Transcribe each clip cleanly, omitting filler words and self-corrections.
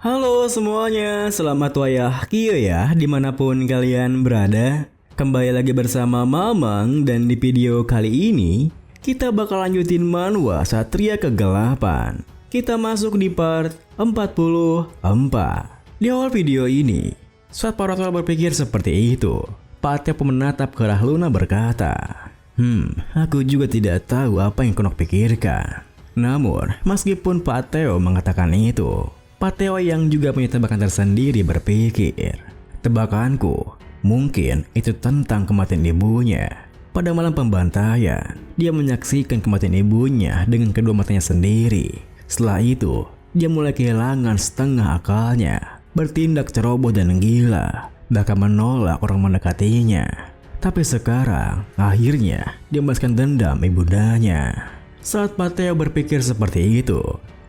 Halo semuanya, selamat wayahkio ya dimanapun kalian berada. Kembali lagi bersama Mamang dan di video kali ini kita bakal lanjutin manhwa Satria Kegelapan. Kita masuk di part 44. Di awal video ini, saat para tokoh berpikir seperti itu, Pateo pun menatap ke arah Luna berkata, aku juga tidak tahu apa yang Konok pikirkan. Namun, meskipun Pateo mengatakan itu, Pateo yang juga punya tebakan tersendiri berpikir, tebakanku mungkin itu tentang kematian ibunya. Pada malam pembantaian, dia menyaksikan kematian ibunya dengan kedua matanya sendiri. Setelah itu, dia mulai kehilangan setengah akalnya, bertindak ceroboh dan gila, bahkan menolak orang mendekatinya. Tapi sekarang, akhirnya dia membalaskan dendam ibundanya. Saat Pateo berpikir seperti itu,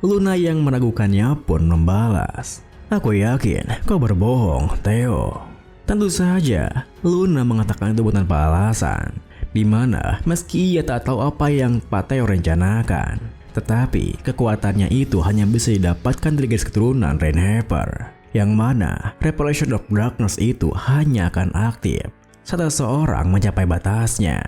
Luna yang meragukannya pun membalas, "Aku yakin kau berbohong, Theo." Tentu saja, Luna mengatakan itu bukan tanpa alasan, dimana meski ia tak tahu apa yang Pateo rencanakan, tetapi kekuatannya itu hanya bisa didapatkan dari garis keturunan Rainhaver, yang mana Revelation of Darkness itu hanya akan aktif saat seseorang mencapai batasnya.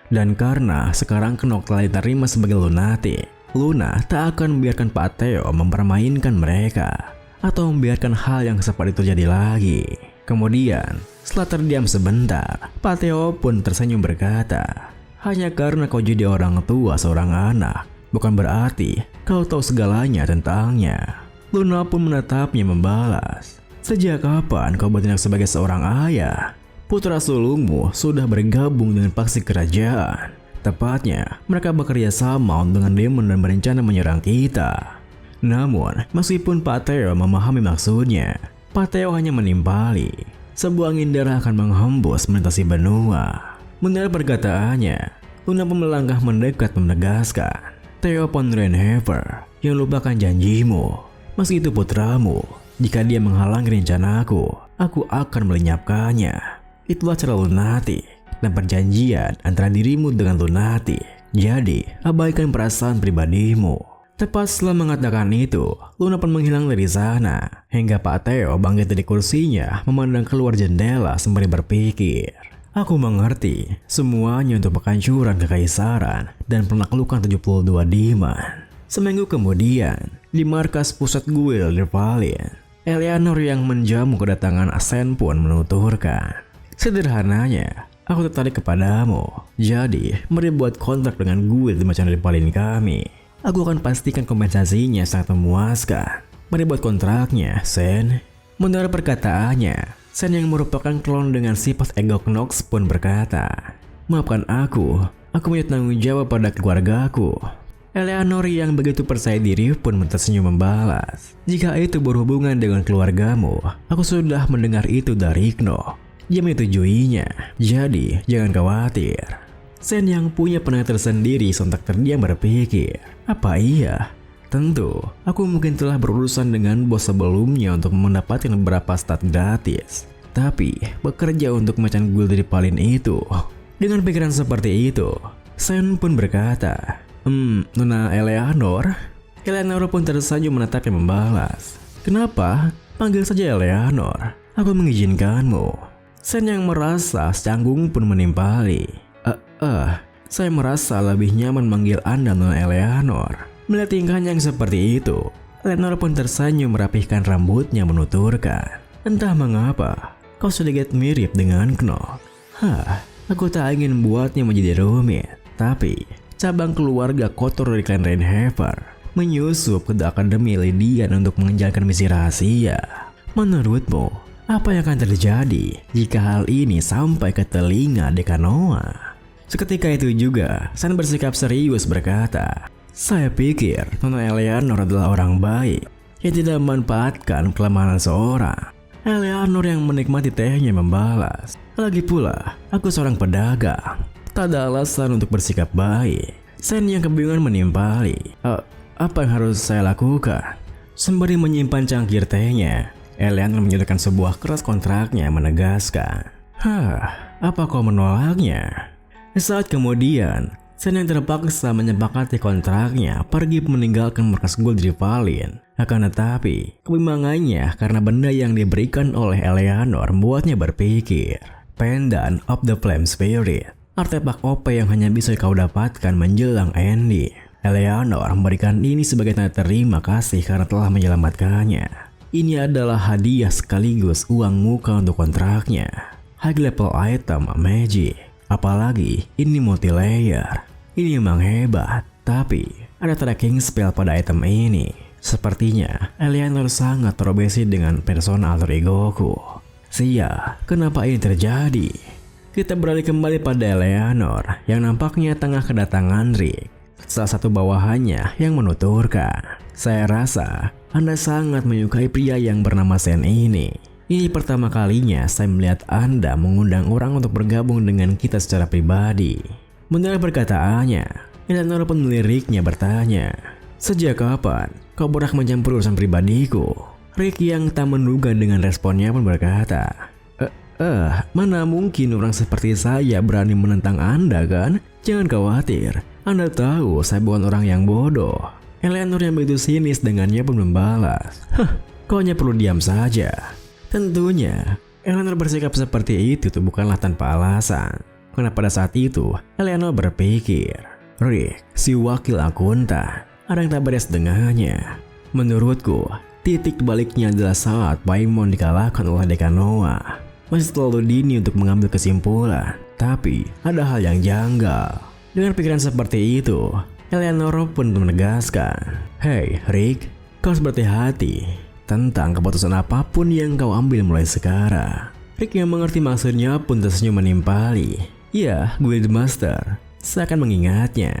Dan karena sekarang Konok telah diterima sebagai lunatik, Luna tak akan membiarkan Pateo mempermainkan mereka atau membiarkan hal yang seperti itu terjadi lagi. Kemudian, setelah terdiam sebentar, Pateo pun tersenyum berkata, "Hanya karena kau jadi orang tua seorang anak, bukan berarti kau tahu segalanya tentangnya." Luna pun menatapnya membalas, "Sejak kapan kau bertindak sebagai seorang ayah? Putra sulungmu sudah bergabung dengan paksi kerajaan. Tepatnya, mereka bekerja sama dengan demon dan berencana menyerang kita." Namun, meskipun Pateo memahami maksudnya, Pateo hanya menimpali. Sebuah angin darah akan menghembus melintasi benua. Mendengar perkataannya, Luna pun melangkah mendekat menegaskan, "Theo von Rainhaver, yang lupakan janjimu. Meski itu putramu, jika dia menghalangi rencanaku, aku akan melenyapkannya. Itulah cara lunatik dan perjanjian antara dirimu dengan lunatik. Jadi, abaikan perasaan pribadimu." Tepat setelah mengatakan itu, Luna pun menghilang dari sana, hingga Pateo bangkit dari kursinya memandang keluar jendela sembari berpikir, "Aku mengerti semuanya untuk penghancuran kekaisaran dan penaklukan 72 demon." Seminggu kemudian, di markas pusat guild Nirvalin, Eleanor yang menjamu kedatangan Asen pun menuturkan, "Sederhananya, aku tertarik kepadamu. Jadi, mari buat kontrak dengan guild di Macan Nirvalin kami. Aku akan pastikan kompensasinya sangat memuaskan. Mari buat kontraknya, Sen." Mendengar perkataannya, Sen yang merupakan klon dengan sifat ego Knox pun berkata, "Maafkan aku punya tanggung jawab pada keluargaku." Eleanor yang begitu percaya diri pun tersenyum membalas, "Jika itu berhubungan dengan keluargamu, aku sudah mendengar itu dari Knox. Dia menyetujuinya, jadi jangan khawatir." Sen yang punya pendengar tersendiri sontak terdiam berpikir, apa iya? Tentu, aku mungkin telah berurusan dengan bos sebelumnya untuk mendapatkan beberapa stat gratis. Tapi, bekerja untuk macan guild dari Palin itu. Dengan pikiran seperti itu, Sen pun berkata, Nona Eleanor?" Eleanor pun tersenyum menatapnya membalas, "Kenapa? Panggil saja Eleanor. Aku mengizinkanmu." Sen yang merasa canggung pun menimpali, Saya merasa lebih nyaman manggil Anda Nona Eleanor." Melihat tingkahnya yang seperti itu, Eleanor pun tersenyum merapihkan rambutnya menuturkan, "Entah mengapa, kau sedikit mirip dengan Knox. Aku tak ingin membuatnya menjadi rumit, tapi cabang keluarga kotor dari klan Rainhaver menyusup ke Akademi Lydian untuk menjalankan misi rahasia. Menurutmu, apa yang akan terjadi jika hal ini sampai ke telinga Dekanoa?" Seketika itu juga, Sen bersikap serius berkata, "Saya pikir Nona Eleanor adalah orang baik yang tidak memanfaatkan kelemahan seorang." Eleanor yang menikmati tehnya membalas, "Lagi pula, aku seorang pedagang. Tak ada alasan untuk bersikap baik." Sen yang kebingungan menimpali, Apa yang harus saya lakukan?" Sembari menyimpan cangkir tehnya, Eleanor menyodorkan sebuah keras kontraknya menegaskan, Apa kau menolaknya?" Saat kemudian, Sen yang terpaksa menyepakati kontraknya pergi meninggalkan markas Gold Rivalin. Akan tetapi, kebimbangannya karena benda yang diberikan oleh Eleanor membuatnya berpikir. Pendant of the Flame Spirit, artefak OP yang hanya bisa kau dapatkan menjelang ending. Eleanor memberikan ini sebagai tanda terima kasih karena telah menyelamatkannya. Ini adalah hadiah sekaligus uang muka untuk kontraknya. High level item magic. Apalagi ini multi-layer. Ini memang hebat, tapi ada tracking spell pada item ini. Sepertinya Eleanor sangat terobsesi dengan persona alter egoku. Sia, kenapa ini terjadi? Kita beralih kembali pada Eleanor yang nampaknya tengah kedatangan Rick. Salah satu bawahannya yang menuturkan, saya rasa Anda sangat menyukai pria yang bernama Sen ini. Ini pertama kalinya saya melihat Anda mengundang orang untuk bergabung dengan kita secara pribadi. Mendengar perkataannya, Eleanor pun meliriknya bertanya, sejak kapan kau berhak mencampur urusan pribadiku? Rick yang tak menduga dengan responnya pun berkata, mana mungkin orang seperti saya berani menentang Anda kan? Jangan khawatir, Anda tahu saya bukan orang yang bodoh. Eleanor yang begitu sinis dengannya pun membalas, kau hanya perlu diam saja. Tentunya, Eleanor bersikap seperti itu bukanlah tanpa alasan. Karena pada saat itu, Eleanor berpikir, Rick, si wakil akuntan, ada yang tak beres dengannya. Menurutku, titik baliknya adalah saat Paimon dikalahkan oleh Dekan Noah. Masih terlalu dini untuk mengambil kesimpulan, tapi ada hal yang janggal. Dengan pikiran seperti itu, Eleanor pun menegaskan, Hey Rick, kau harus berhati-hati tentang keputusan apapun yang kau ambil mulai sekarang. Rick yang mengerti maksudnya pun tersenyum menimpali. Ya, Guildmaster, saya akan mengingatnya.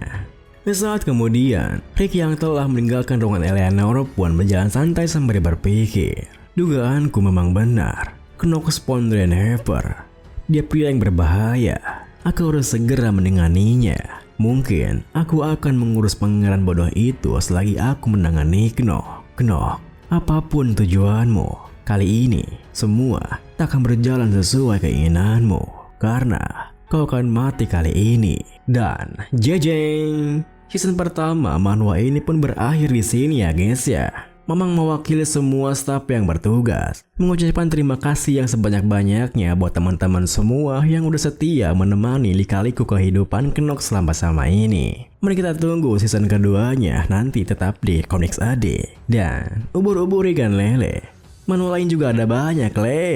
Sesaat kemudian, Rick yang telah meninggalkan ruangan Eleanor pun berjalan santai sembari berpikir. Dugaanku memang benar. Knox Pondrenhever, dia pria yang berbahaya. Aku harus segera mendenganinya. Mungkin aku akan mengurus pangeran bodoh itu selagi aku menangani Knox. Apapun tujuanmu, kali ini semua tak akan berjalan sesuai keinginanmu. Karena kau akan mati kali ini. Dan jejeng, season pertama manhwa ini pun berakhir di sini ya guys ya. Mamang mewakili semua staf yang bertugas mengucapkan terima kasih yang sebanyak-banyaknya buat teman-teman semua yang udah setia menemani lika-liku kehidupan Knox selama ini. Mari kita tunggu season keduanya nanti tetap di Comics AD. Dan ubur-ubur ikan lele, manhwa lain juga ada banyak le.